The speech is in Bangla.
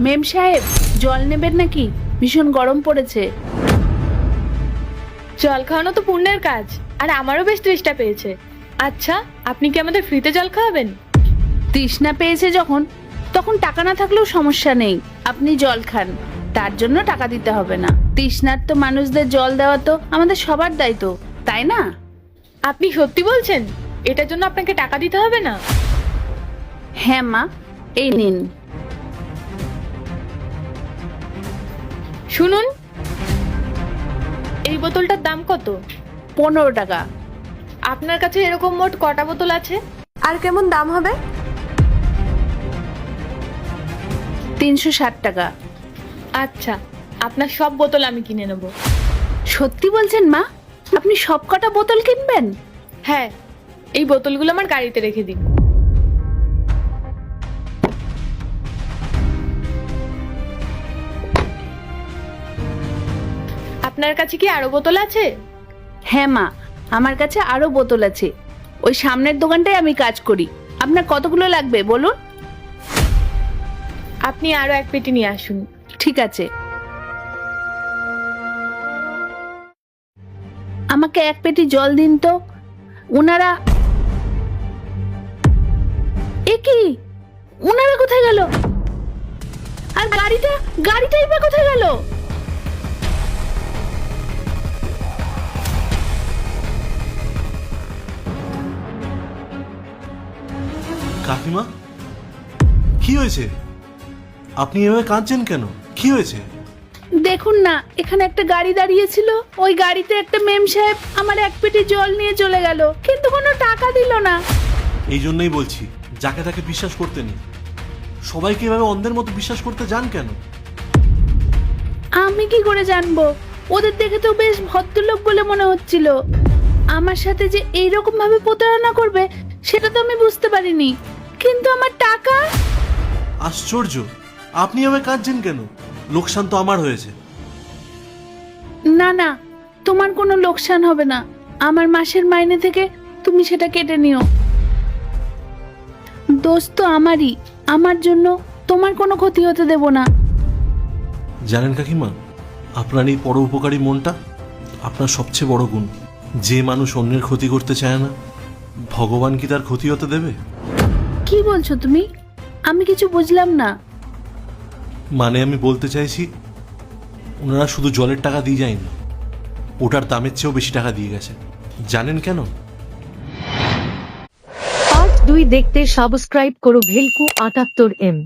মেম সাহেব, জল নেবেন নাকি? ভীষণ গরম পড়েছে। জল খাওয়ানো তো পুণ্যের কাজ, আর আমারও বেশ তৃষ্ণা পেয়েছে। আচ্ছা, আপনি কি আমাদের ফ্রিতে জল খাওয়াবেন? তৃষ্ণা পেয়েছে যখন, তখন টাকা না থাকলেও সমস্যা নেই। আপনি জল খান, তার জন্য টাকা দিতে হবে না। তৃষ্ণার্ত মানুষদের জল দেওয়া তো আমাদের সবার দায়িত্ব, তাই না? আপনি সত্যি বলছেন? এটার জন্য আপনাকে টাকা দিতে হবে না? হ্যাঁ মা, এই নিন। শুনুন, এই বোতলটার দাম কত? 15 টাকা। আপনার কাছে এরকম মোট কটা বোতল আছে? আর কেমন দাম হবে? 360 টাকা। আচ্ছা, আপনার সব বোতল আমি কিনে নেব। সত্যি বলছেন মা? আপনি সব কটা বোতল কিনবেন? হ্যাঁ, এই বোতলগুলো আমার গাড়িতে রেখে দিন। আপনার কাছে কি আরো বোতল আছে? হ্যাঁ মা, আমার কাছে আরো বোতল আছে। ওই সামনের দোকানটায় আমি কাজ করি। আপনার কতগুলো লাগবে বলুন? আপনি আরো এক পেটি নিয়ে আসুন। ঠিক আছে। আমাকে এক পেটি জল দিন তো। ওনারা কি, ওনারা কোথায় গেল? আর গাড়িটাই বা কোথায় গেল? কাকিমা, কি হয়েছে? আপনি এভাবে কাঁদছেন কেন? কি হয়েছে? দেখুন না, এখানে একটা গাড়ি দাঁড়িয়েছিল। ওই গাড়িতে একটা মেম সাহেব আমার এক পেটি জল নিয়ে চলে গেল, কিন্তু কোনো টাকা দিল না। এই জন্যই বলছি, যাকে তাকে বিশ্বাস করতে নেই। সবাইকে এভাবে অন্ধের মতো বিশ্বাস করতে যান কেন? আমি কি করে জানবো? ওদের দেখে তো বেশ ভদ্রলোক বলে মনে হচ্ছিল। আমার সাথে যে এইরকম ভাবে প্রতারণা করবে সেটা তো আমি বুঝতে পারিনি। কিন্তু আমার টাকা? আশ্চর্য, আপনি এভাবে কাঁদছেন কেন? লোকসান তো আমার হয়েছে। না না, তোমার কোনো লোকসান হবে না। আমার মাসের মাইনে থেকে তুমি সেটা কেটে নিও। দোষ তো আমারই। আমার জন্য তোমার কোনো ক্ষতি হতে দেব না। জানেন কাকিমা, আপনার এই পরোপকারী মনটা আপনার সবচেয়ে বড় গুণ। যে মানুষ অন্যের ক্ষতি করতে চায় না, ভগবান কি তার ক্ষতি হতে দেবে? কি বলছো তুমি? আমি কিছু বুঝলাম না। মানে আমি বলতে চাইছি, ওনারা শুধু জলের টাকা দিয়ে যায়নি, ওটার দামের চেয়েও বেশি টাকা দিয়ে গেছে। জানেন কেন? পার্ট 2 দেখতে সাবস্ক্রাইব করো ভেলকু 78M।